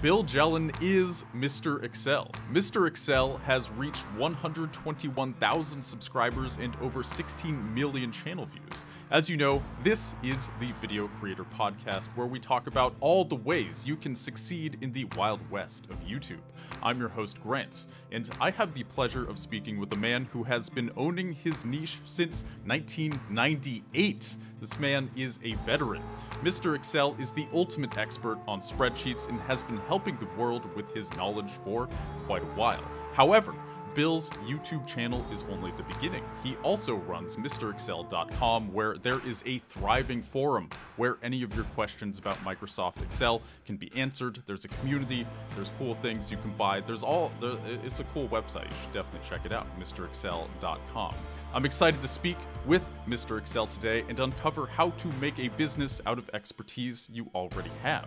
Bill Jelen is Mr. Excel. Mr. Excel has reached 121,000 subscribers and over 16 million channel views. As you know, this is the Video Creator Podcast, where we talk about all the ways you can succeed in the Wild West of YouTube. I'm your host, Grant, and I have the pleasure of speaking with a man who has been owning his niche since 1998. This man is a veteran. Mr. Excel is the ultimate expert on spreadsheets and has been helping the world with his knowledge for quite a while. However, Bill's YouTube channel is only the beginning. He also runs MrExcel.com, where there is a thriving forum where any of your questions about Microsoft Excel can be answered. There's a community, there's cool things you can buy, it's a cool website. You should definitely check it out, MrExcel.com. I'm excited to speak with Mr. Excel today and uncover how to make a business out of expertise you already have.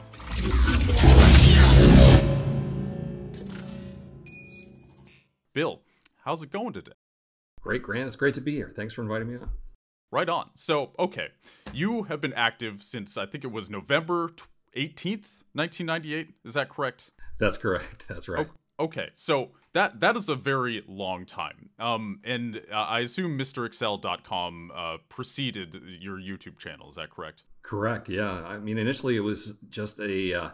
Bill, how's it going today? Great, Grant. It's great to be here. Thanks for inviting me on. Right on. So, okay, you have been active since I think it was November 18th, 1998. Is that correct? That's correct. That's right. Okay, so that is a very long time. And I assume MrExcel.com preceded your YouTube channel. Is that correct? Correct. Yeah. I mean, initially it was just it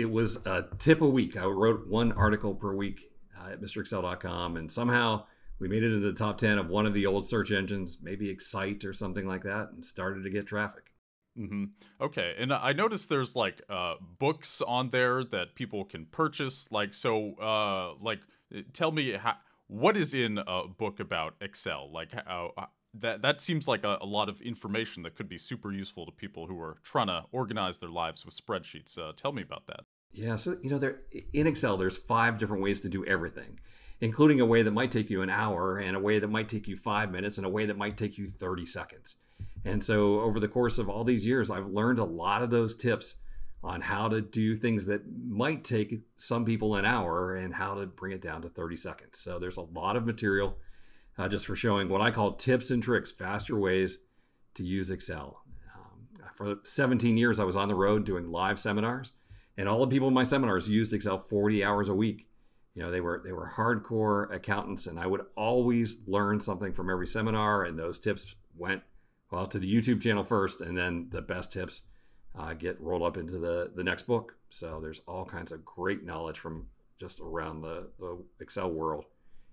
was a tip a week. I wrote one article per week at MrExcel.com, and somehow we made it into the top 10 of one of the old search engines, maybe Excite or something like that, and started to get traffic. Mm-hmm. Okay, and I noticed there's like books on there that people can purchase. Tell me what is in a book about Excel? That seems like a lot of information that could be super useful to people who are trying to organize their lives with spreadsheets. Tell me about that. Yeah, so in Excel, there's 5 different ways to do everything, including a way that might take you an hour, and a way that might take you 5 minutes, and a way that might take you 30 seconds. And so over the course of all these years, I've learned a lot of those tips on how to do things that might take some people an hour and how to bring it down to 30 seconds. So there's a lot of material just for showing what I call tips and tricks, faster ways to use Excel. For 17 years, I was on the road doing live seminars, and all the people in my seminars used Excel 40 hours a week. You know, they were hardcore accountants, and I would always learn something from every seminar, and those tips went to the YouTube channel first, and then the best tips get rolled up into the next book. So there's all kinds of great knowledge from just around the Excel world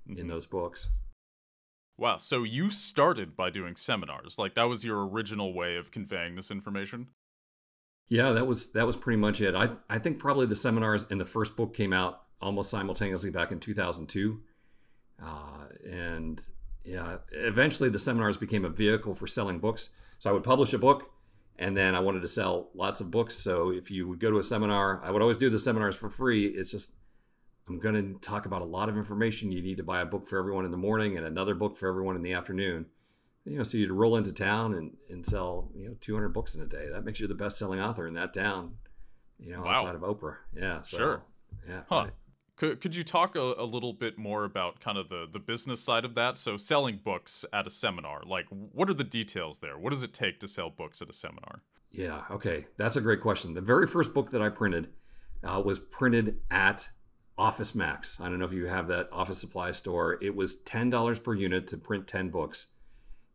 in those books. Wow, so you started by doing seminars. Like, that was your original way of conveying this information? Yeah, that was pretty much it. I think probably the seminars and the first book came out almost simultaneously back in 2002. And yeah, eventually the seminars became a vehicle for selling books. So I would publish a book, and then I wanted to sell lots of books. So if you would go to a seminar, I would always do the seminars for free. It's just, I'm going to talk about a lot of information. You need to buy a book for everyone in the morning and another book for everyone in the afternoon. So you'd roll into town and sell, 200 books in a day. That makes you the best-selling author in that town, wow. Outside of Oprah. Yeah. So, sure. Yeah. Huh. Could you talk a little bit more about kind of the business side of that? So selling books at a seminar, like, what are the details there? What does it take to sell books at a seminar? Yeah. Okay. That's a great question. The very first book that I printed was printed at Office Max. I don't know if you have that office supply store. It was $10 per unit to print 10 books.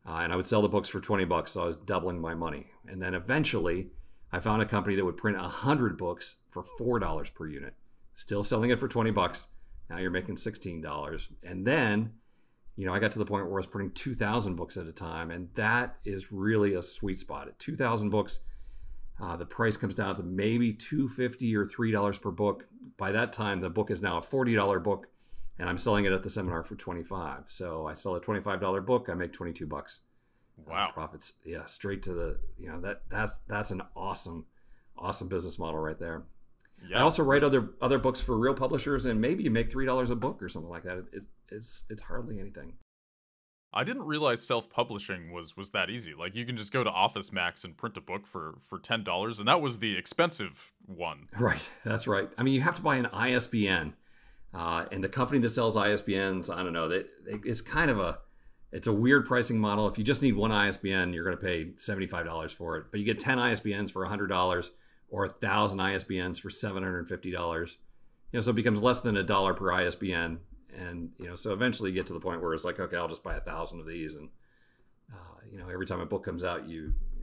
And I would sell the books for $20, so I was doubling my money. And then eventually, I found a company that would print 100 books for $4 per unit. Still selling it for $20. Now you're making $16. And then, I got to the point where I was printing 2,000 books at a time, and that is really a sweet spot. At 2,000 books, the price comes down to maybe $2.50 or $3 per book. By that time, the book is now a $40 book, and I'm selling it at the seminar for $25. So I sell a $25 book, I make $22. Wow. Profits, yeah, straight to the, that's an awesome business model right there. Yeah. I also write other books for real publishers, and maybe you make $3 a book or something like that. It's hardly anything. I didn't realize self-publishing was that easy. Like, you can just go to Office Max and print a book for $10, and that was the expensive one. Right, that's right. I mean, you have to buy an ISBN, and the company that sells ISBNs, I don't know, it's a weird pricing model. If you just need one ISBN, you're going to pay $75 for it, but you get 10 ISBNs for $100, or 1,000 ISBNs for $750. So it becomes less than $1 per ISBN. And, so eventually you get to the point where it's like, okay, I'll just buy 1,000 of these. And, every time a book comes out,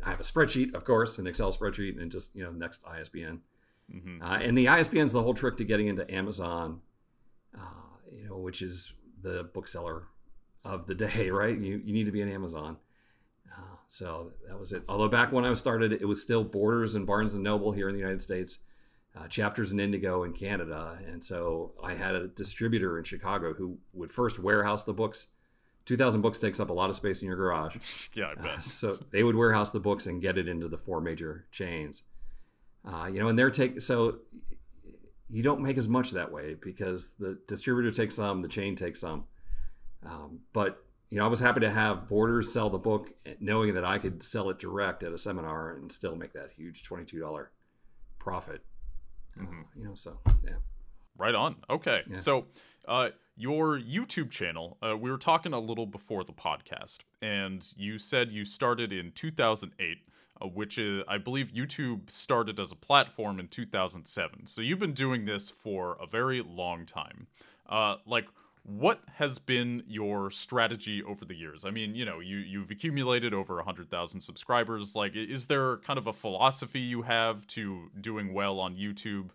I have a spreadsheet, of course, an Excel spreadsheet, and just, next ISBN. And the ISBN is the whole trick to getting into Amazon, which is the bookseller of the day, right? You need to be in Amazon. So that was it. Although back when I started, it was still Borders and Barnes & Noble here in the United States, Chapters and Indigo in Canada. And so I had a distributor in Chicago who would first warehouse the books. 2,000 books takes up a lot of space in your garage. Yeah, I bet. So they would warehouse the books and get it into the 4 major chains. And so you don't make as much that way because the distributor takes some, the chain takes some. But I was happy to have Borders sell the book, knowing that I could sell it direct at a seminar and still make that huge $22 profit. So yeah. Right on. Okay. Yeah. So your YouTube channel, we were talking a little before the podcast, and you said you started in 2008, which is, I believe YouTube started as a platform in 2007. So you've been doing this for a very long time. What has been your strategy over the years? I mean, you've accumulated over 100,000 subscribers. Like, is there kind of a philosophy you have to doing well on YouTube?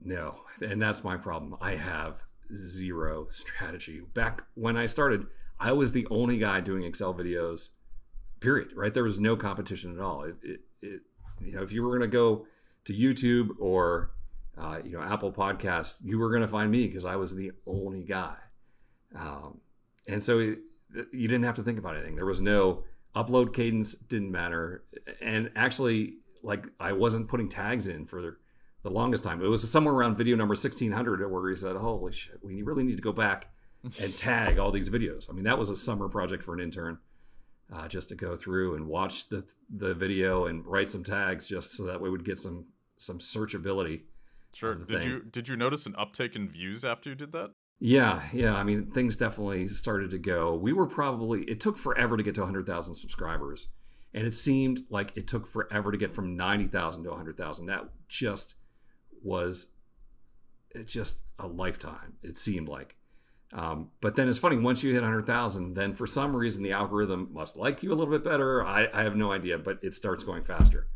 No, and that's my problem. I have zero strategy. Back when I started, I was the only guy doing Excel videos, period, right? There was no competition at all. If you were going to go to YouTube or Apple Podcasts, you were going to find me because I was the only guy. And so you didn't have to think about anything. There was no upload cadence, didn't matter. And actually, I wasn't putting tags in for the longest time. It was somewhere around video number 1600 where he said, holy shit, we really need to go back and tag all these videos. I mean, that was a summer project for an intern, just to go through and watch the video and write some tags just so that we would get some searchability. Sure. Did you notice an uptick in views after you did that? Yeah. I mean, things definitely started to go. It took forever to get to 100,000 subscribers. And it seemed like it took forever to get from 90,000 to 100,000. That was just a lifetime, it seemed like. But then it's funny, once you hit 100,000, then for some reason the algorithm must like you a little bit better. I have no idea, but it starts going faster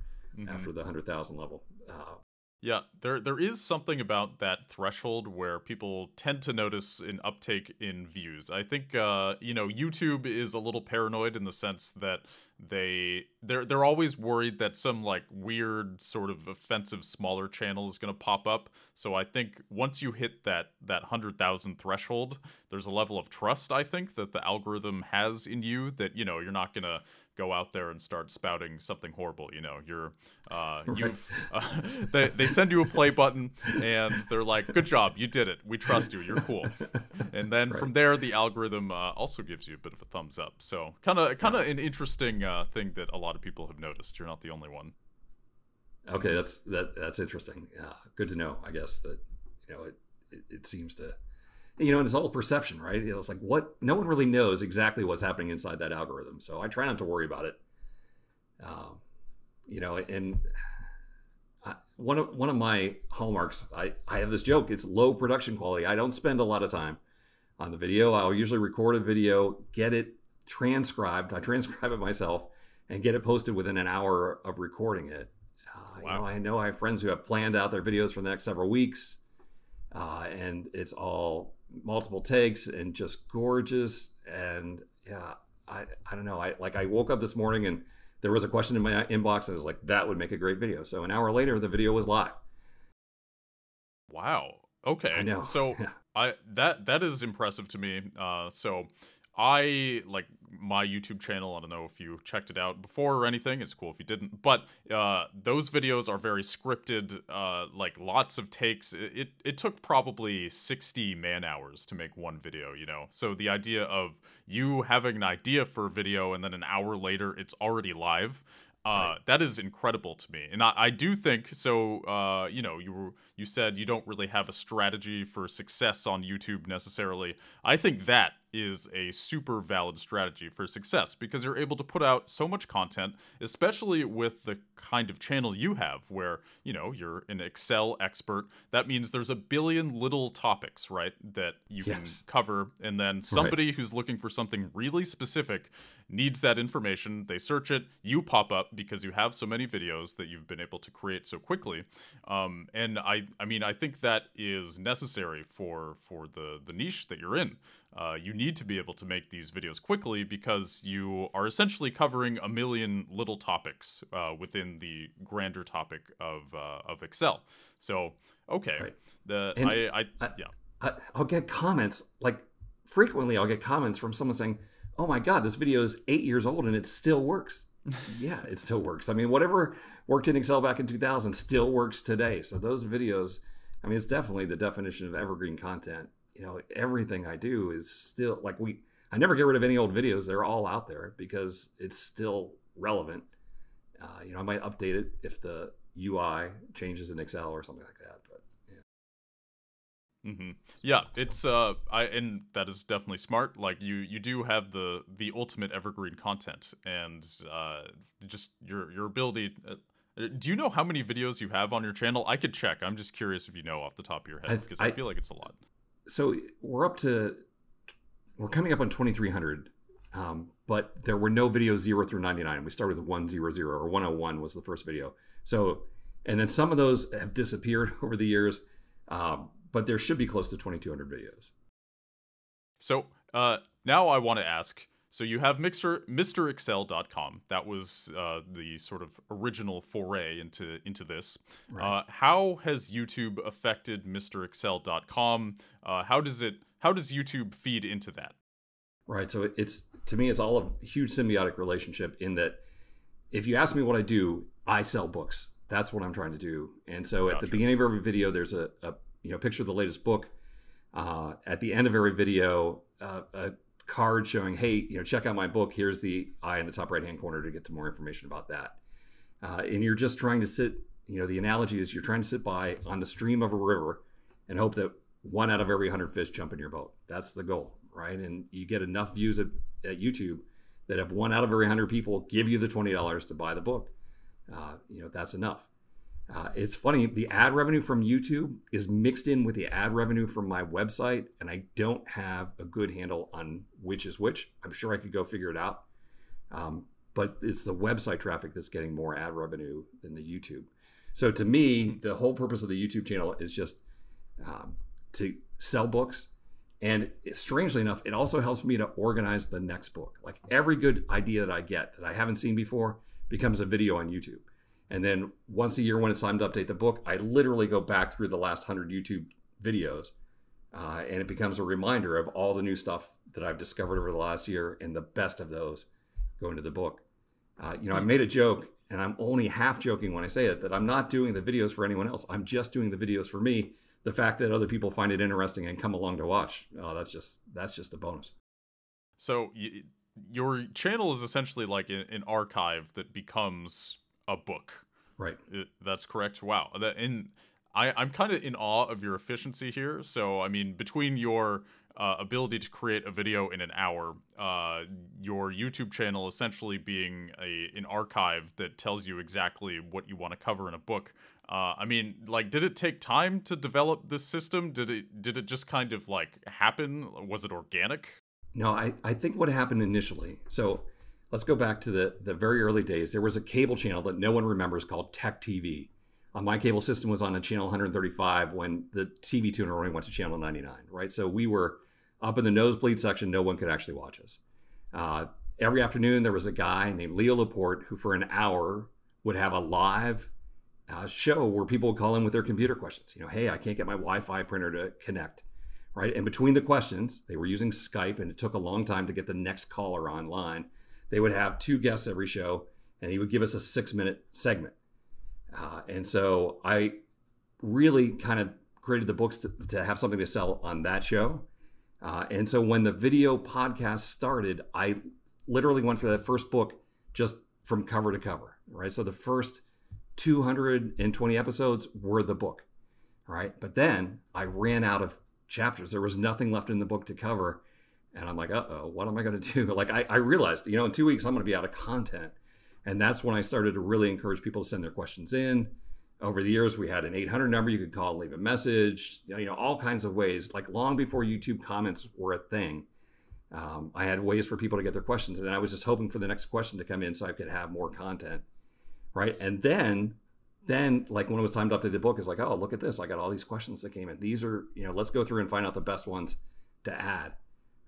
after the 100,000 level. Yeah, there is something about that threshold where people tend to notice an uptake in views. I think YouTube is a little paranoid in the sense that they're always worried that some weird sort of offensive smaller channel is going to pop up. So I think once you hit that 100,000 threshold, there's a level of trust, I think, that the algorithm has in you that you're not going to go out there and start spouting something horrible. They send you a play button and they're like, good job, you did it, we trust you, you're cool. And then from there the algorithm also gives you a bit of a thumbs up. So kind of an interesting thing that a lot of people have noticed. You're not the only one. Okay, that's interesting. Good to know, I guess, that it seems to, and it's all perception, right? It's like, no one really knows exactly what's happening inside that algorithm. So I try not to worry about it. And one of my hallmarks, I have this joke, it's low production quality. I don't spend a lot of time on the video. I'll usually record a video, get it transcribed. I transcribe it myself and get it posted within an hour of recording it. Wow. I know I have friends who have planned out their videos for the next several weeks. And it's all multiple takes and just gorgeous. And yeah, I don't know. I woke up this morning and there was a question in my inbox. And I was like, that would make a great video. So an hour later, the video was live. Wow. Okay. I know. So that is impressive to me. So I like my YouTube channel. I don't know if you checked it out before or anything. It's cool if you didn't. But those videos are very scripted, lots of takes. It took probably 60 man hours to make one video, So the idea of you having an idea for a video and then an hour later it's already live, right. That is incredible to me. And I do think so. You said you don't really have a strategy for success on YouTube necessarily. I think that is a super valid strategy for success because you're able to put out so much content, especially with the kind of channel you have where, you know, you're an Excel expert. That means there's a billion little topics, right, that you can cover. And then somebody who's looking for something really specific needs that information. They search it, you pop up because you have so many videos that you've been able to create so quickly. And I mean, I think that is necessary for the niche that you're in. You need to be able to make these videos quickly because you are essentially covering a million little topics within the grander topic of Excel. So, okay, I'll get comments, like frequently I'll get comments from someone saying, "Oh my God, this video is 8 years old and it still works." Yeah, it still works. I mean, whatever worked in Excel back in 2000 still works today. So those videos, I mean, it's definitely the definition of evergreen content. You know, everything I do is still like I never get rid of any old videos. They're all out there because it's still relevant. You know, I might update it if the UI changes in Excel or something like that. But yeah. Yeah, it's and that is definitely smart. Like you do have the ultimate evergreen content, and just your ability. Do you know how many videos you have on your channel? I could check. I'm just curious if you know off the top of your head because I feel like it's a lot. So we're coming up on 2,300, but there were no videos 0 through 99. We started with 100 or 101 was the first video. So, and then some of those have disappeared over the years, but there should be close to 2,200 videos. So now I want to ask. So you have MrExcel.com. That was the sort of original foray into this. Right. How has YouTube affected MrExcel.com? How does YouTube feed into that? Right. So to me, it's all a huge symbiotic relationship in that if you ask me what I do, I sell books. That's what I'm trying to do. And so at the beginning of every video, there's a picture of the latest book. At the end of every video, a card showing, hey, check out my book. Here's the I in the top right hand corner to get to more information about that. And you're just trying to sit, the analogy is you're trying to sit by on the stream of a river and hope that 1 out of every 100 fish jump in your boat. That's the goal, right? And you get enough views at YouTube that if 1 out of every 100 people give you the $20 to buy the book, that's enough. It's funny, the ad revenue from YouTube is mixed in with the ad revenue from my website, and I don't have a good handle on which is which. I'm sure I could go figure it out. But it's the website traffic that's getting more ad revenue than the YouTube. So to me, the whole purpose of the YouTube channel is just to sell books. And strangely enough, it also helps me to organize the next book. Like every good idea that I get that I haven't seen before becomes a video on YouTube. And then once a year when it's time to update the book, I literally go back through the last 100 YouTube videos. And it becomes a reminder of all the new stuff that I've discovered over the last year, and the best of those go into the book. I made a joke, and I'm only half joking when I say it, that I'm not doing the videos for anyone else. I'm just doing the videos for me. The fact that other people find it interesting and come along to watch, that's just a bonus. So your channel is essentially like an archive that becomes a book. Right. That's correct. Wow. And I'm kind of in awe of your efficiency here. So, I mean, between your ability to create a video in an hour, your YouTube channel essentially being an archive that tells you exactly what you want to cover in a book. I mean, like, did it take time to develop this system? Did it just kind of like happen? Was it organic? No, I think what happened initially. So let's go back to the very early days. There was a cable channel that no one remembers called Tech TV. My cable system was on a channel 135 when the TV tuner only went to channel 99, right? So we were up in the nosebleed section. No one could actually watch us. Every afternoon, there was a guy named Leo Laporte who for an hour would have a live show where people would call in with their computer questions. Hey, I can't get my Wi-Fi printer to connect, right? And between the questions, they were using Skype, and it took a long time to get the next caller online. They would have 2 guests every show, and he would give us a 6-minute segment. And so I really kind of created the books to have something to sell on that show. And so when the video podcast started, I literally went for that first book just from cover to cover, right? So the first 220 episodes were the book, right? But then I ran out of chapters. There was nothing left in the book to cover. And I'm like, uh-oh, what am I going to do? Like, I realized, in 2 weeks, I'm going to be out of content. And that's when I started to really encourage people to send their questions in. Over the years, we had an 800 number you could call, leave a message, all kinds of ways. Like long before YouTube comments were a thing, I had ways for people to get their questions. And I was just hoping for the next question to come in so I could have more content, right? And then like when it was time to update the book, it's like, oh, look at this. I got all these questions that came in. These are, let's go through and find out the best ones to add.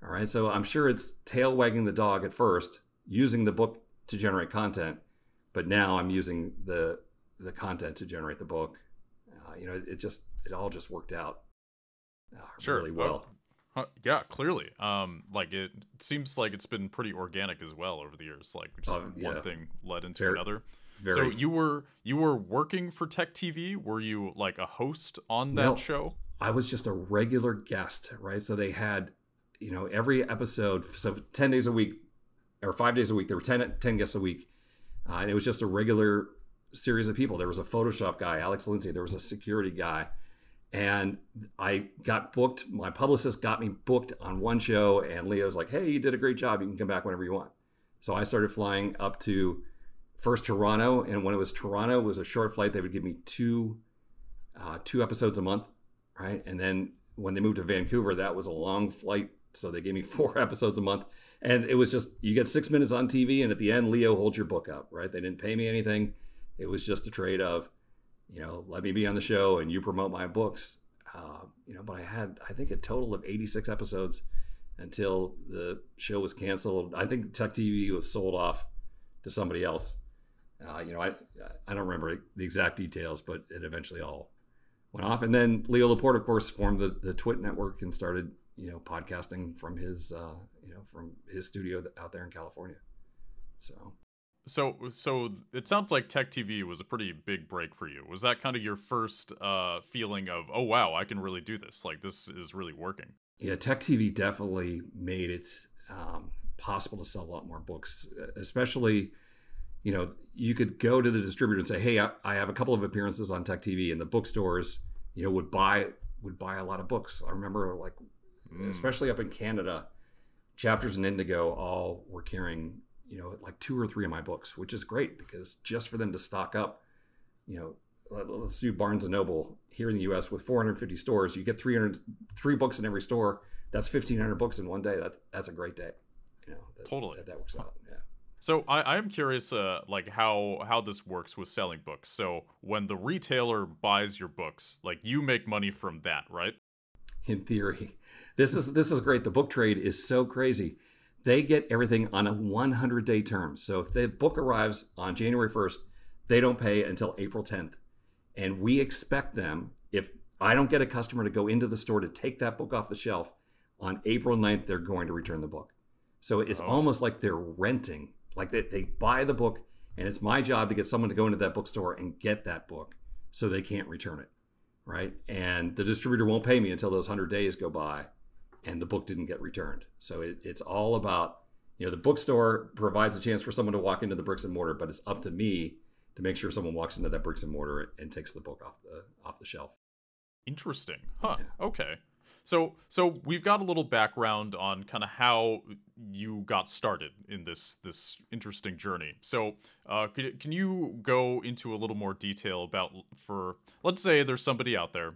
All right. So I'm sure it's tail wagging the dog at first, using the book to generate content, but now I'm using the content to generate the book. It all just worked out really well. Yeah, clearly. Like it seems like it's been pretty organic as well over the years. Like just one thing led into another. So you were working for Tech TV? Were you like a host on that show? I was just a regular guest, right? So they had, every episode, so 10 days a week or 5 days a week, there were 10 guests a week. And it was just a regular series of people. There was a Photoshop guy, Alex Lindsay. There was a security guy. And I got booked. My publicist got me booked on one show. And Leo's like, hey, you did a great job. You can come back whenever you want. So I started flying up to first Toronto. And when it was Toronto, it was a short flight. They would give me two episodes a month, right? And then when they moved to Vancouver, that was a long flight. So they gave me 4 episodes a month. And it was just, you get 6 minutes on TV. And at the end, Leo holds your book up, right? They didn't pay me anything. It was just a trade of, let me be on the show and you promote my books. But I had, I think, a total of 86 episodes until the show was canceled. I think Tech TV was sold off to somebody else. I don't remember the exact details, but it eventually all went off. And then Leo Laporte, of course, formed the Twit network and started, podcasting from his studio out there in California. So it sounds like Tech TV was a pretty big break for you. Was that kind of your first feeling of, oh, wow, I can really do this? Like, this is really working? Yeah, Tech TV definitely made it possible to sell a lot more books, especially, you could go to the distributor and say, hey, I have a couple of appearances on Tech TV, and the bookstores, would buy a lot of books. I remember, like, especially up in Canada, Chapters and Indigo all were carrying, like 2 or 3 of my books, which is great because just for them to stock up, let's do Barnes & Noble here in the US with 450 stores, you get 3 books in every store. That's 1,500 books in one day. That's a great day. Totally. That works out. Yeah. So I am curious, like how this works with selling books. So when the retailer buys your books, like you make money from that, right? In theory, this is great. The book trade is so crazy. They get everything on a 100-day term. So if the book arrives on January 1st, they don't pay until April 10th. And we expect them, if I don't get a customer to go into the store to take that book off the shelf, on April 9th, they're going to return the book. So it's almost like they're renting. Like they buy the book, and it's my job to get someone to go into that bookstore and get that book so they can't return it, right? And the distributor won't pay me until those 100 days go by and the book didn't get returned. So it's all about, the bookstore provides a chance for someone to walk into the bricks and mortar, but it's up to me to make sure someone walks into that bricks and mortar and takes the book off the shelf. Interesting. Huh. Yeah. Okay. So we've got a little background on kind of how you got started in this interesting journey. So can you go into a little more detail about, for let's say there's somebody out there,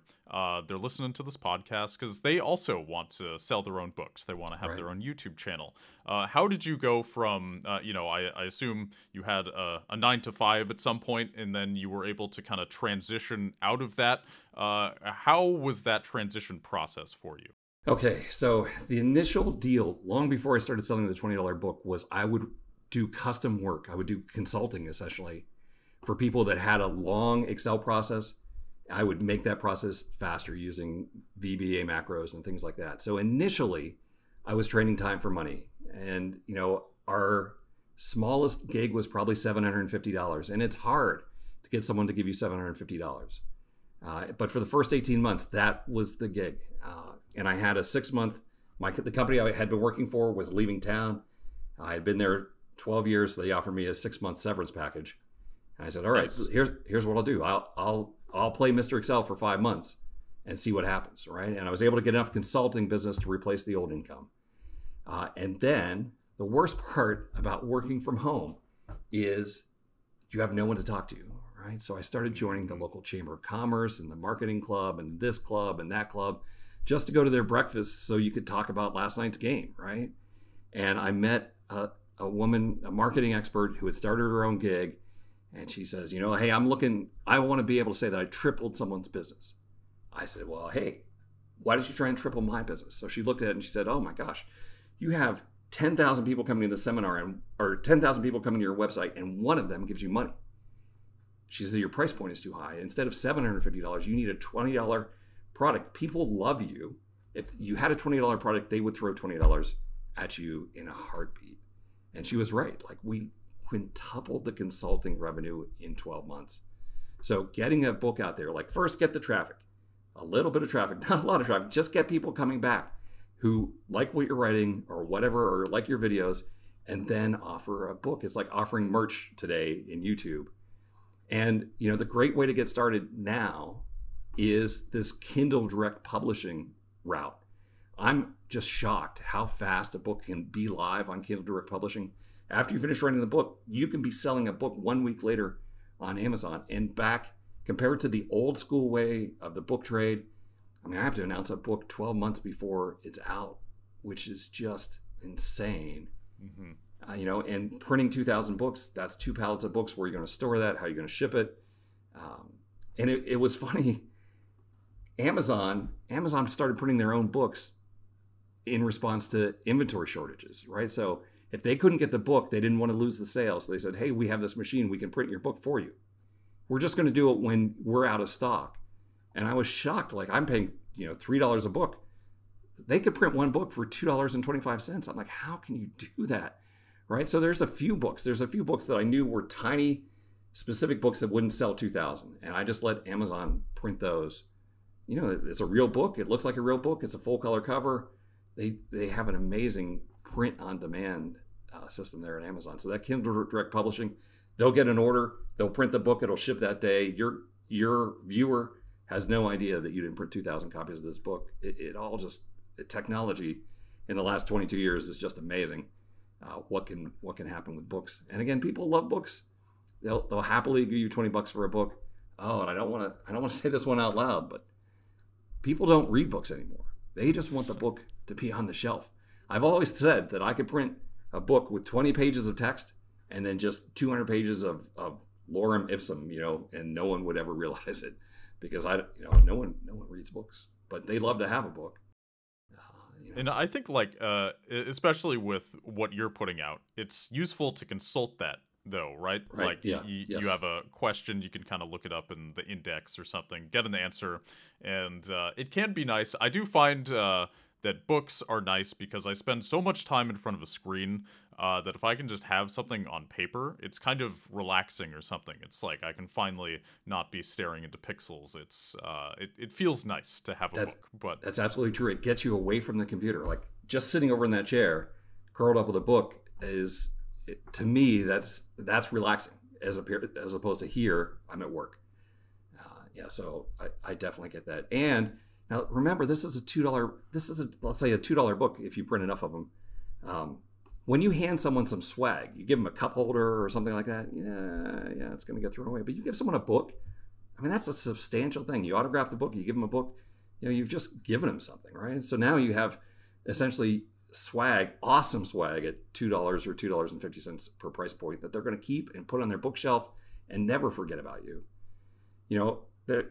they're listening to this podcast because they also want to sell their own books. They want to have their own YouTube channel. How did you go from, I assume you had a 9-to-5 at some point, and then you were able to kind of transition out of that. How was that transition process for you? Okay, so the initial deal, long before I started selling the $20 book, was I would do custom work. I would do consulting, essentially, for people that had a long Excel process. I would make that process faster using VBA macros and things like that. So initially, I was trading time for money. And, our smallest gig was probably $750. And it's hard to get someone to give you $750. But for the first 18 months, that was the gig. And I had a 6-month, the company I had been working for was leaving town. I had been there 12 years. So they offered me a 6-month severance package. And I said, all right, nice. Here's what I'll do. I'll play Mr. Excel for 5 months and see what happens, right? And I was able to get enough consulting business to replace the old income. And then the worst part about working from home is you have no one to talk to, right? So I started joining the local chamber of commerce and the marketing club and this club and that club just to go to their breakfast so you could talk about last night's game, right? And I met a woman, a marketing expert who had started her own gig. And she says, you know, hey, I want to be able to say that I tripled someone's business. I said, well, hey, why don't you try and triple my business? So she looked at it and she said, oh my gosh, you have 10,000 people coming to the seminar or 10,000 people coming to your website and one of them gives you money. She said, your price point is too high. Instead of $750, you need a $20 product. People love you. If you had a $20 product, they would throw $20 at you in a heartbeat. And she was right. Like, we quintupled the consulting revenue in 12 months. So getting a book out there, like, first get the traffic, a little bit of traffic, not a lot of traffic, just get people coming back who like what you're writing or whatever, or like your videos, and then offer a book. It's like offering merch today in YouTube. And, you know, the great way to get started now is this Kindle direct publishing route. I'm just shocked how fast a book can be live on Kindle direct publishing. After you finish writing the book, you can be selling a book 1 week later on Amazon. And back, compared to the old school way of the book trade, I mean, I have to announce a book 12 months before it's out, which is just insane. Mm-hmm. You know, and printing 2,000 books, that's 2 pallets of books. Where are you going to store that? How are you going to ship it? And it was funny. Amazon started printing their own books in response to inventory shortages, right? So if they couldn't get the book, they didn't want to lose the sale. So they said, hey, we have this machine. We can print your book for you. We're just going to do it when we're out of stock. And I was shocked. Like, I'm paying, you know, $3 a book. They could print one book for $2.25. I'm like, how can you do that? Right? So there's a few books. There's a few books that I knew were tiny, specific books that wouldn't sell 2,000. And I just let Amazon print those. You know, it's a real book. It looks like a real book. It's a full color cover. They have an amazing print on demand system there at Amazon. So that Kindle direct publishing, they'll get an order, they'll print the book, it'll ship that day. Your viewer has no idea that you didn't print 2,000 copies of this book. It all just, technology in the last 22 years is just amazing. What can happen with books? And again, people love books. They'll happily give you $20 for a book. Oh, and I don't want to say this one out loud, but people don't read books anymore. They just want the book to be on the shelf. I've always said that I could print a book with 20 pages of text and then just 200 pages of lorem ipsum, you know, and no one would ever realize it, because no one reads books, but they love to have a book. And I think, like, especially with what you're putting out, it's useful to consult that, though, right? Like, yeah. You have a question, you can kind of look it up in the index or something, get an answer, and it can be nice. I do find that books are nice because I spend so much time in front of a screen that if I can just have something on paper, it's kind of relaxing or something. It's like I can finally not be staring into pixels. It feels nice to have a book. But that's absolutely true. It gets you away from the computer. Like, just sitting over in that chair, curled up with a book, to me, that's relaxing as opposed to here, I'm at work. So I definitely get that. And now remember, let's say a $2 book if you print enough of them. When you hand someone some swag, you give them a cup holder or something like that, yeah, it's going to get thrown away. But you give someone a book, I mean, that's a substantial thing. You autograph the book, you give them a book, you know, you've just given them something, right? So now you have essentially swag, awesome swag at $2 or $2.50 per price point that they're going to keep and put on their bookshelf and never forget about you. You know,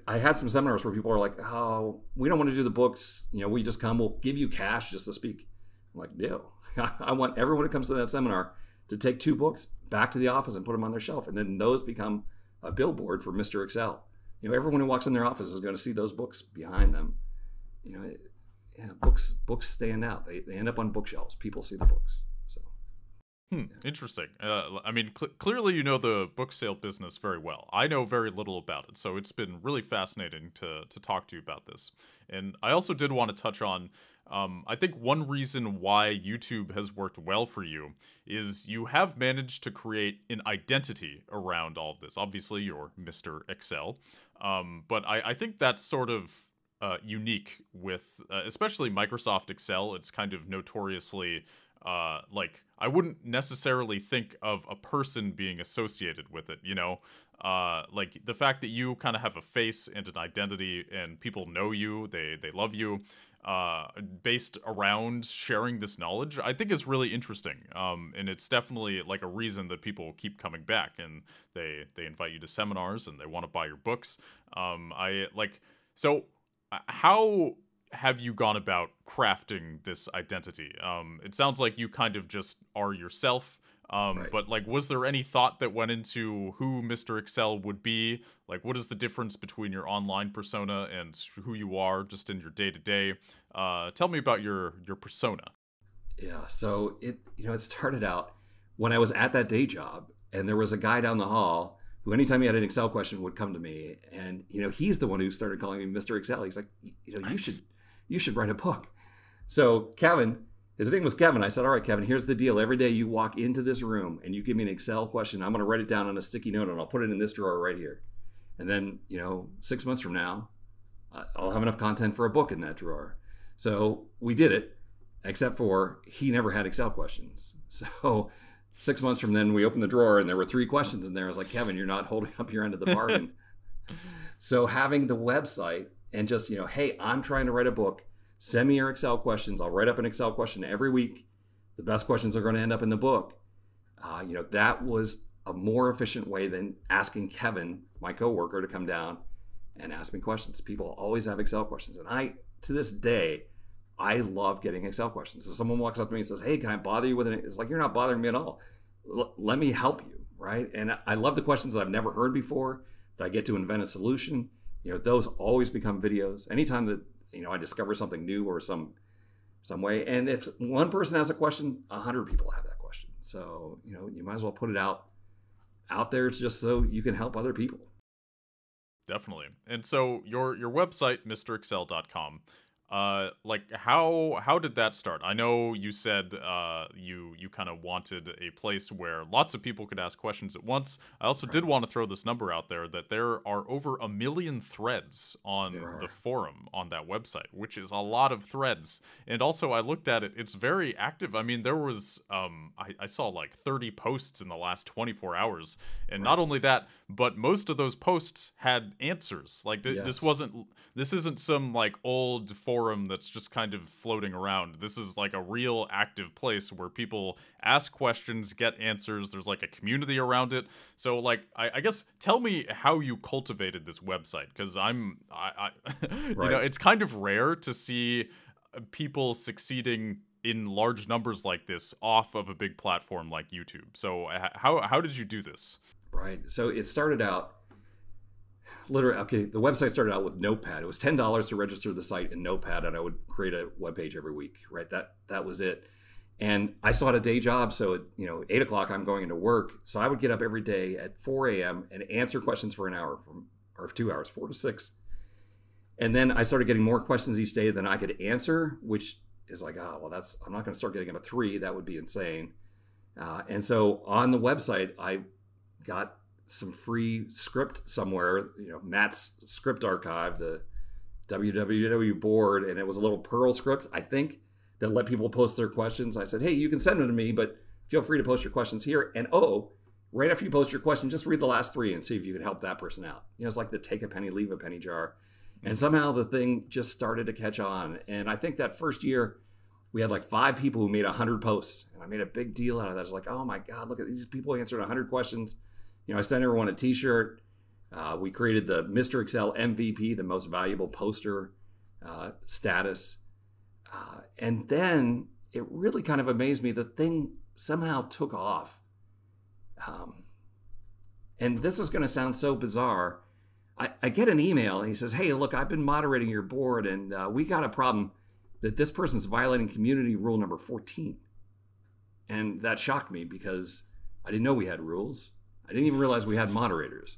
I had some seminars where people are like, oh, we don't want to do the books. You know, we just come, we'll give you cash just to speak. I'm like, no, I want everyone who comes to that seminar to take 2 books back to the office and put them on their shelf. And then those become a billboard for Mr. Excel. You know, everyone who walks in their office is going to see those books behind them. You know, books stand out. They end up on bookshelves. People see the books. So. Interesting. I mean, clearly you know the book sale business very well. I know very little about it, so it's been really fascinating to talk to you about this. And I also did want to touch on, I think one reason why YouTube has worked well for you is you have managed to create an identity around all of this. Obviously, you're Mr. Excel, but I think that's sort of unique with, especially Microsoft Excel. It's kind of notoriously like I wouldn't necessarily think of a person being associated with it, you know? Like the fact that you kind of have a face and an identity and people know you, they love you, based around sharing this knowledge, I think is really interesting. And it's definitely like a reason that people keep coming back, and they invite you to seminars and they want to buy your books. I like, so how have you gone about crafting this identity? It sounds like you kind of just are yourself. Right. But like, was there any thought that went into who Mr. Excel would be? Like, what is the difference between your online persona and who you are just in your day to day? Tell me about your persona. Yeah. So it started out when I was at that day job, and there was a guy down the hall who, anytime he had an Excel question, would come to me, and he's the one who started calling me Mr. Excel. He's like, you should write a book. So Kevin, his name was Kevin. I said, all right, Kevin, here's the deal. Every day you walk into this room and you give me an Excel question, I'm going to write it down on a sticky note and I'll put it in this drawer right here. And then, 6 months from now, I'll have enough content for a book in that drawer. So we did it, except for he never had Excel questions. So 6 months from then, we opened the drawer and there were 3 questions in there. I was like, Kevin, you're not holding up your end of the bargain. So having the website and just, hey, I'm trying to write a book. Send me your Excel questions. I'll write up an Excel question every week. The best questions are going to end up in the book. That was a more efficient way than asking Kevin, my coworker, to come down and ask me questions. People always have Excel questions. And to this day, I love getting Excel questions. If someone walks up to me and says, hey, can I bother you with it? It's like, you're not bothering me at all. Let me help you, right? And I love the questions that I've never heard before, that I get to invent a solution. Those always become videos. Anytime that I discover something new or some way. And if one person has a question, 100 people have that question. So, you might as well put it out there just so you can help other people. Definitely. And so your website, mrexcel.com, like how did that start? I know you said you kind of wanted a place where lots of people could ask questions at once. I also did want to throw this number out there that there are over 1 million threads on the forum on that website, which is a lot of threads. And also I looked at it, it's very active. I mean, there was I saw like 30 posts in the last 24 hours. And not only that, but most of those posts had answers. Like this isn't some like old forum that's just kind of floating around. This is like a real active place where people ask questions, get answers. There's like a community around it. So like, I guess tell me how you cultivated this website, because it's kind of rare to see people succeeding in large numbers like this off of a big platform like YouTube. So how did you do this? Right. So it started out the website started out with Notepad. It was $10 to register the site in Notepad, and I would create a web page every week, right? That was it. And I still had a day job, so at 8 o'clock I'm going into work. So I would get up every day at 4 a.m. and answer questions for an hour or 2 hours, 4 to 6. And then I started getting more questions each day than I could answer, which is like, I'm not going to start getting up at 3. That would be insane. And so on the website, I got some free script somewhere, Matt's script archive, the www board, and it was a little Perl script, I think, that let people post their questions. I said, hey, you can send them to me, but feel free to post your questions here. And right after you post your question, just read the last 3 and see if you can help that person out. It's like the take a penny, leave a penny jar. And somehow the thing just started to catch on. And I think that first year we had like 5 people who made 100 posts, and I made a big deal out of that. It's like, oh my God, look at these people who answered 100 questions. I sent everyone a t-shirt. We created the Mr. Excel MVP, the most valuable poster status. And then it really kind of amazed me. The thing somehow took off. And this is going to sound so bizarre. I get an email and he says, hey, look, I've been moderating your board and we got a problem that this person's violating community rule number 14. And that shocked me because I didn't know we had rules. I didn't even realize we had moderators,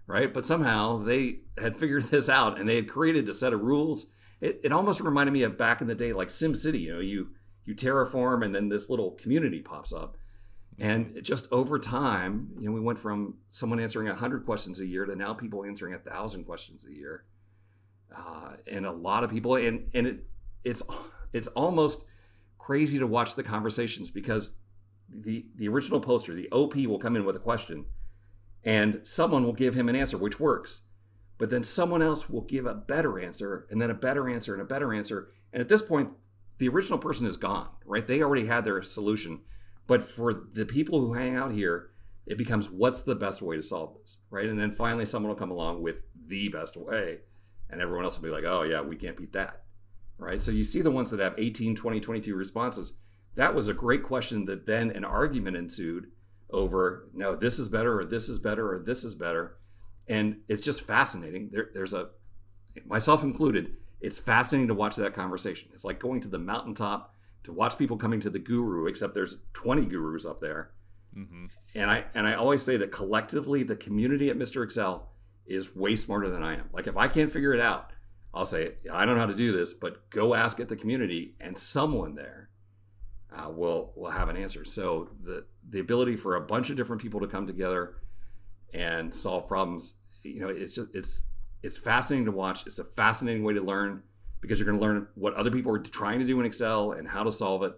right? But somehow they had figured this out and they had created a set of rules. It almost reminded me of back in the day, like SimCity. You terraform and then this little community pops up. And just over time, we went from someone answering 100 questions a year to now people answering 1,000 questions a year. And a lot of people, and it's almost crazy to watch the conversations because the original poster, the OP, will come in with a question and someone will give him an answer, which works. But then someone else will give a better answer, and then a better answer, and a better answer. And at this point, the original person is gone, right? They already had their solution. But for the people who hang out here, it becomes, what's the best way to solve this, right? And then finally someone will come along with the best way, and everyone else will be like, oh yeah, we can't beat that, right? So you see the ones that have 18, 20, 22 responses. That was a great question that then an argument ensued over, no, this is better, or this is better, or this is better. And it's just fascinating. There's myself included, it's fascinating to watch that conversation. It's like going to the mountaintop to watch people coming to the guru, except there's 20 gurus up there. Mm-hmm. And I always say that collectively, the community at Mr. Excel is way smarter than I am. Like if I can't figure it out, I'll say, I don't know how to do this, but go ask at the community, and someone there will have an answer. So the ability for a bunch of different people to come together and solve problems, it's fascinating to watch. It's a fascinating way to learn because you're going to learn what other people are trying to do in Excel and how to solve it.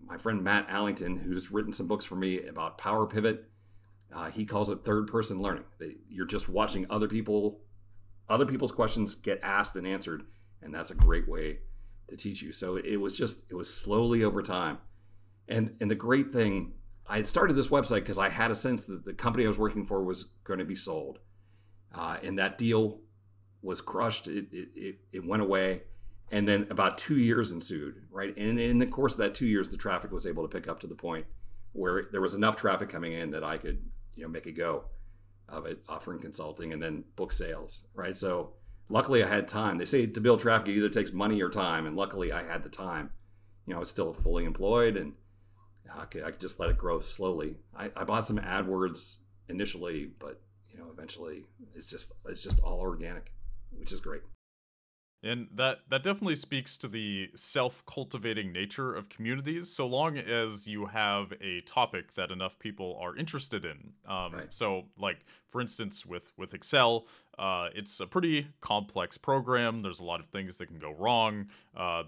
My friend Matt Allington, who's written some books for me about Power Pivot, he calls it third person learning. You're just watching other people's questions get asked and answered, and that's a great way to teach you. So it was slowly over time. And the great thing, I had started this website because I had a sense that the company I was working for was going to be sold. And that deal was crushed. It went away. And then about 2 years ensued, right? And in the course of that 2 years, the traffic was able to pick up to the point where there was enough traffic coming in that I could, make a go of it, offering consulting and then book sales, right? So luckily I had time. They say to build traffic, it either takes money or time. And luckily I had the time. I was still fully employed, and I could just let it grow slowly. I bought some AdWords initially, but eventually it's just all organic, which is great. And that definitely speaks to the self-cultivating nature of communities, so long as you have a topic that enough people are interested in. Right. So, like, for instance, with Excel, it's a pretty complex program. There's a lot of things that can go wrong.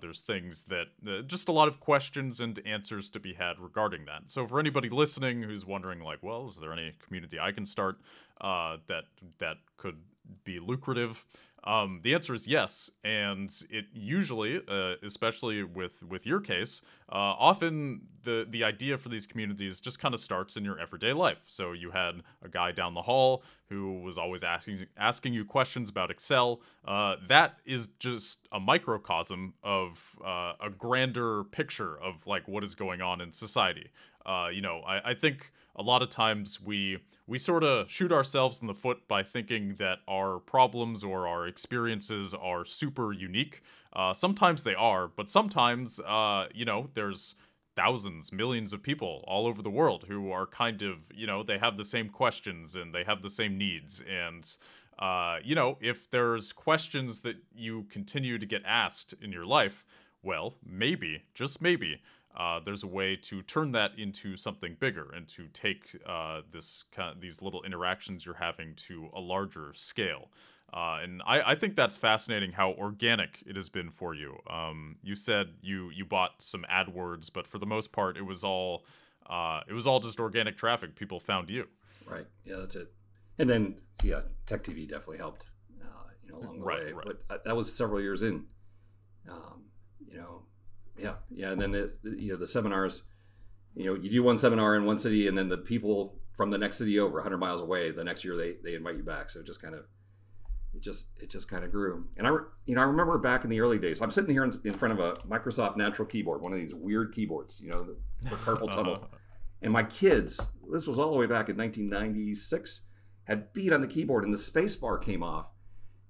There's things that just a lot of questions and answers to be had regarding that. So for anybody listening who's wondering, like, well, is there any community I can start that could be lucrative? The answer is yes, and it usually, especially with your case, often the idea for these communities just kind of starts in your everyday life. So you had a guy down the hall who was always asking you questions about Excel. That is just a microcosm of a grander picture of like what is going on in society. I think a lot of times we sort of shoot ourselves in the foot by thinking that our problems or our experiences are super unique. Sometimes they are, but sometimes, there's thousands, millions of people all over the world who are kind of, they have the same questions and they have the same needs. And, if there's questions that you continue to get asked in your life, well, maybe, just maybe, there's a way to turn that into something bigger and to take these little interactions you're having to a larger scale. And I think that's fascinating how organic it has been for you. You said you bought some AdWords, but for the most part, it was all just organic traffic. People found you. Right. Yeah, that's it. And then Tech TV definitely helped. Along the way. Right. But that was several years in. Yeah. And then the seminars, you do one seminar in one city, and then the people from the next city over 100 miles away, the next year they invite you back. So it just kind of grew. And I remember back in the early days, I'm sitting here in front of a Microsoft Natural keyboard, one of these weird keyboards, for carpal tunnel. And my kids, this was all the way back in 1996, had beat on the keyboard and the space bar came off.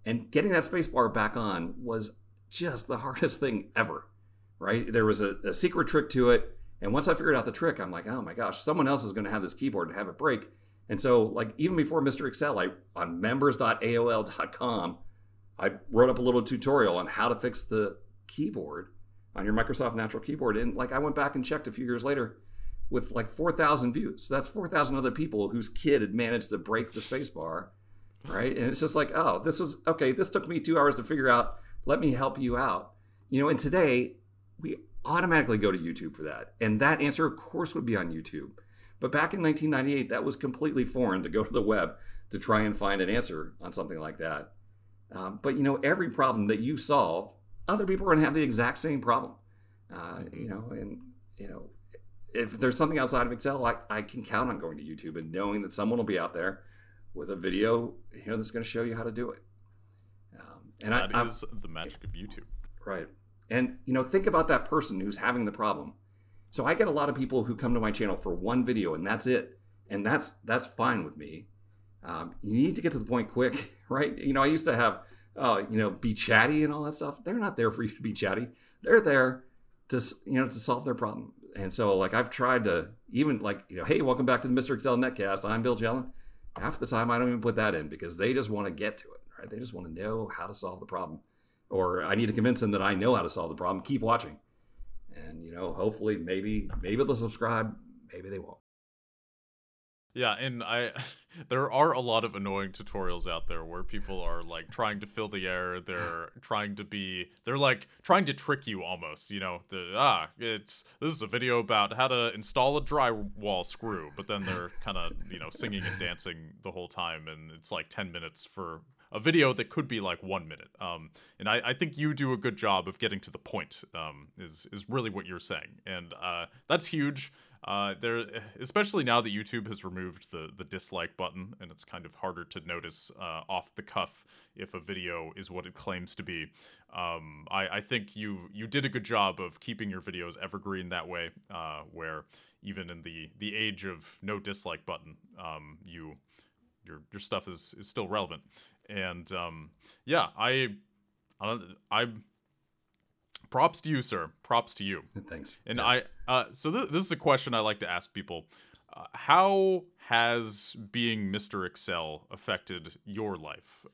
And getting that space bar back on was just the hardest thing ever, right? There was a secret trick to it. And once I figured out the trick, I'm like, oh my gosh, someone else is going to have this keyboard and have it break. And so, like, even before Mr. Excel, on members.aol.com, I wrote up a little tutorial on how to fix the keyboard on your Microsoft Natural Keyboard. And I went back and checked a few years later with 4,000 views. So that's 4,000 other people whose kid had managed to break the space bar, right? And it's just like, oh, this took me 2 hours to figure out. Let me help you out. And today we automatically go to YouTube for that. And that answer, of course, would be on YouTube. But back in 1998, that was completely foreign to go to the web to try and find an answer on something like that. But every problem that you solve, other people are going to have the exact same problem. If there's something outside of Excel, I can count on going to YouTube and knowing that someone will be out there with a video, that's going to show you how to do it. That is the magic of YouTube. Right. And, think about that person who's having the problem. So I get a lot of people who come to my channel for one video and that's it. And that's fine with me. You need to get to the point quick, right? I used to have, be chatty and all that stuff. They're not there for you to be chatty. They're there to solve their problem. And so I've tried to even hey, welcome back to the Mr. Excel Netcast. I'm Bill Jelen. Half the time I don't even put that in because they just want to get to it, right? They just want to know how to solve the problem. Or I need to convince them that I know how to solve the problem. Keep watching. And, hopefully maybe they'll subscribe. Maybe they won't. Yeah, and there are a lot of annoying tutorials out there where people are trying to fill the air. They're trying to trick you almost. This is a video about how to install a drywall screw, but then they're kind of singing and dancing the whole time, and it's 10 minutes for a video that could be 1 minute. And I think you do a good job of getting to the point. Is really what you're saying, and that's huge. Especially now that YouTube has removed the dislike button, and it's kind of harder to notice off the cuff if a video is what it claims to be. I think you did a good job of keeping your videos evergreen that way, where even in the age of no dislike button, your stuff is still relevant. And props to you, sir. Props to you. Thanks. And so this is a question I like to ask people. How has being Mr. Excel affected your life?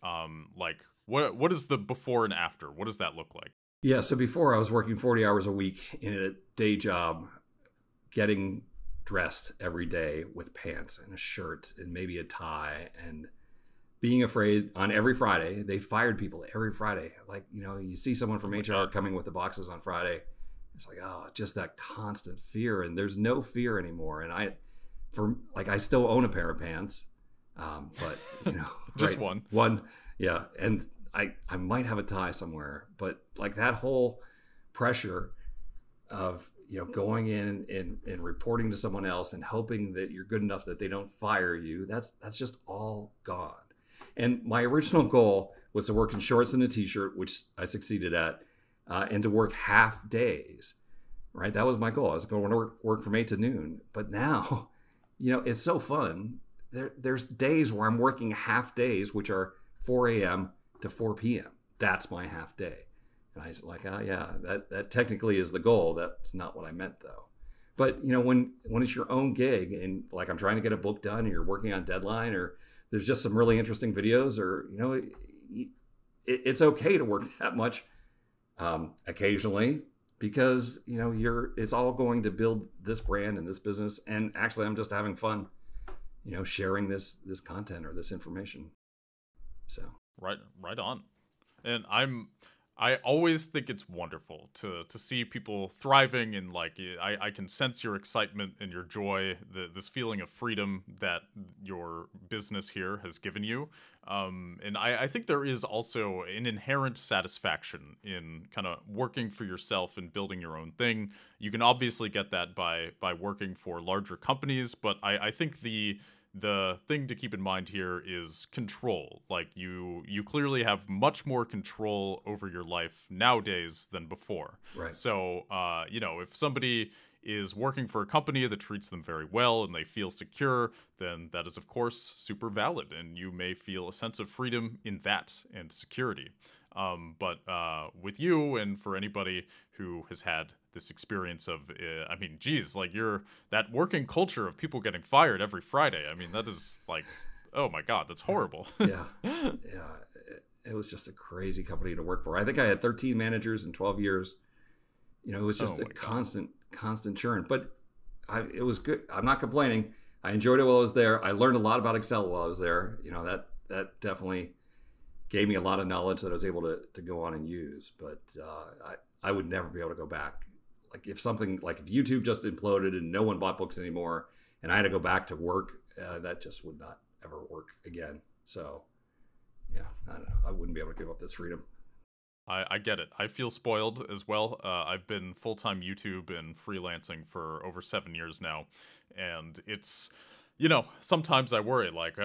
What is the before and after? What does that look like? Yeah, so before I was working 40 hours a week in a day job, getting dressed every day with pants and a shirt and maybe a tie, and being afraid on every Friday. They fired people every Friday. You see someone from HR coming with the boxes on Friday. It's just that constant fear. And there's no fear anymore. And I still own a pair of pants, but just right, one. Yeah. And I might have a tie somewhere, but that whole pressure of, going in and reporting to someone else and hoping that you're good enough that they don't fire you. That's just all gone. And my original goal was to work in shorts and a t-shirt, which I succeeded at, and to work half days, right? That was my goal. I was going to work from 8 to noon. But now, it's so fun. There's days where I'm working half days, which are 4 a.m. to 4 p.m. That's my half day. And I was that technically is the goal. That's not what I meant, though. But, when it's your own gig and I'm trying to get a book done, or you're working on deadline, or there's just some really interesting videos, or, it's okay to work that much occasionally because, it's all going to build this brand and this business. And actually, I'm just having fun, sharing this content or this information. So. Right on. And I always think it's wonderful to see people thriving, and I can sense your excitement and your joy, this feeling of freedom that your business here has given you. And I think there is also an inherent satisfaction in kind of working for yourself and building your own thing. You can obviously get that by working for larger companies, but I think the thing to keep in mind here is control. You clearly have much more control over your life nowadays than before. Right. So, if somebody is working for a company that treats them very well and they feel secure, then that is, of course, super valid. And you may feel a sense of freedom in that and security. But with you, and for anybody who has had this experience of, you're that working culture of people getting fired every Friday. That is oh my God, that's horrible. Yeah. It was just a crazy company to work for. I think I had 13 managers in 12 years. It was just a constant churn, but it was good. I'm not complaining. I enjoyed it while I was there. I learned a lot about Excel while I was there. That definitely gave me a lot of knowledge that I was able to go on and use. But I would never be able to go back. Like if YouTube just imploded and no one bought books anymore, and I had to go back to work, that just would not ever work again. So yeah, I don't know. I wouldn't be able to give up this freedom. I get it. I feel spoiled as well. I've been full-time YouTube and freelancing for over 7 years now, and it's, sometimes I worry, like,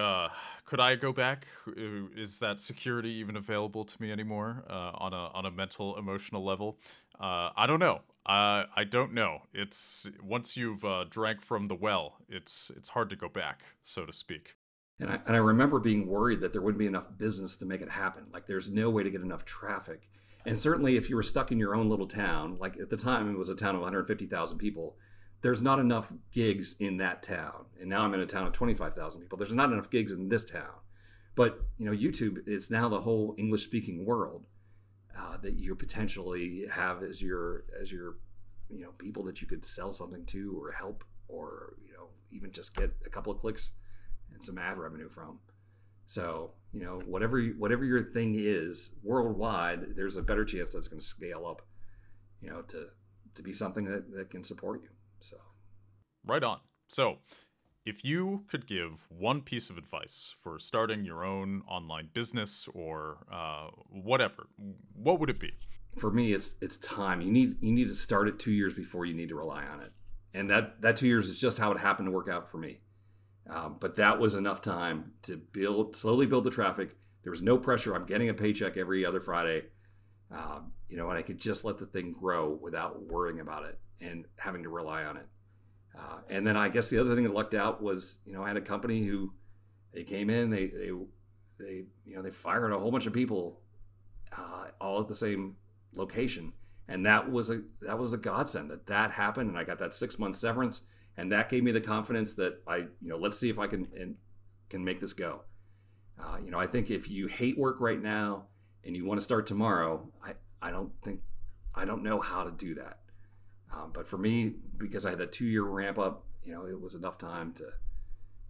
could I go back? Is that security even available to me anymore on a mental, emotional level? I don't know. I don't know. It's once you've drank from the well, it's hard to go back, so to speak. And I remember being worried that there wouldn't be enough business to make it happen. Like there's no way to get enough traffic. And certainly if you were stuck in your own little town, like at the time it was a town of 150,000 people, there's not enough gigs in that town. And now I'm in a town of 25,000 people. There's not enough gigs in this town. But YouTube is now the whole English speaking world that you potentially have as your people that you could sell something to or help, or even just get a couple of clicks and some ad revenue from. So, whatever your thing is worldwide, there's a better chance that's going to scale up, to be something that can support you. So, right on. So, if you could give one piece of advice for starting your own online business or whatever, what would it be? For me, it's time. You need to start it 2 years before you need to rely on it, and that 2 years is just how it happened to work out for me. But that was enough time to slowly build the traffic. There was no pressure. I'm getting a paycheck every other Friday, and I could just let the thing grow without worrying about it and having to rely on it. And then I guess the other thing that lucked out was, I had a company who they came in, they fired a whole bunch of people, all at the same location, and that was a godsend that happened, and I got that 6-month severance. And that gave me the confidence that let's see if I can make this go. I think if you hate work right now and you want to start tomorrow, I don't know how to do that. But for me, because I had that 2-year ramp up, it was enough time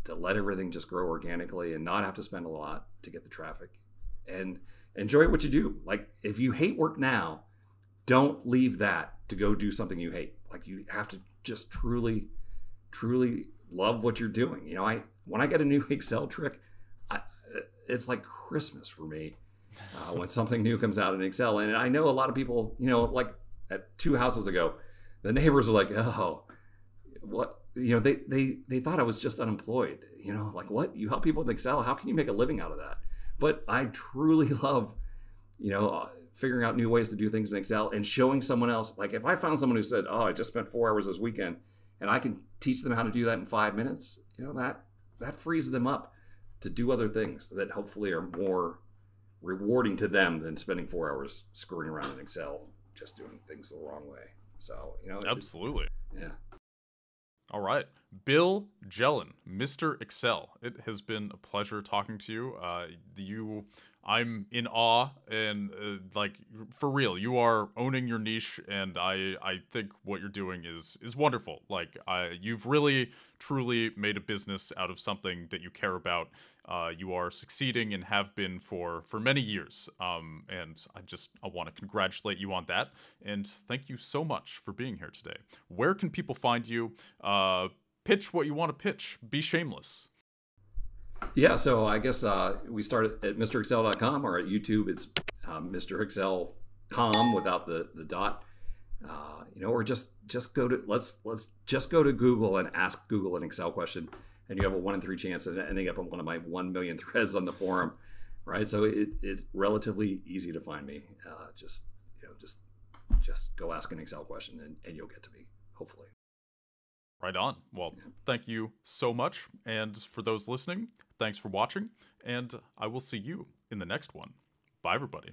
to let everything just grow organically and not have to spend a lot to get the traffic and enjoy what you do. Like if you hate work now, don't leave that to go do something you hate. Like you have to just truly love what you're doing. When I get a new Excel trick, it's like Christmas for me when something new comes out in Excel. And I know a lot of people, like at 2 houses ago, the neighbors are like, oh, what? They thought I was just unemployed. Like what? You help people with Excel? How can you make a living out of that? But I truly love, figuring out new ways to do things in Excel and showing someone else. Like if I found someone who said, oh, I just spent 4 hours this weekend, and I can teach them how to do that in 5 minutes, that frees them up to do other things that hopefully are more rewarding to them than spending 4 hours screwing around in Excel, just doing things the wrong way. So, Absolutely. Yeah. All right. Bill Jelen, Mr. Excel. It has been a pleasure talking to you. I'm in awe, and for real, you are owning your niche, and I think what you're doing is wonderful. Like you've really truly made a business out of something that you care about. You are succeeding and have been for many years. And I want to congratulate you on that, and thank you so much for being here today. Where can people find you? Pitch what you want to pitch. Be shameless. Yeah, so I guess we started at MrExcel.com, or at YouTube it's MrExcel.com without the dot. Or just go to let's just go to Google and ask Google an Excel question, and you have a 1 in 3 chance of ending up on one of my 1 million threads on the forum, right? So it's relatively easy to find me. Just go ask an Excel question, and you'll get to me, hopefully. Right on. Well, thank you so much. And for those listening, thanks for watching. And I will see you in the next one. Bye, everybody.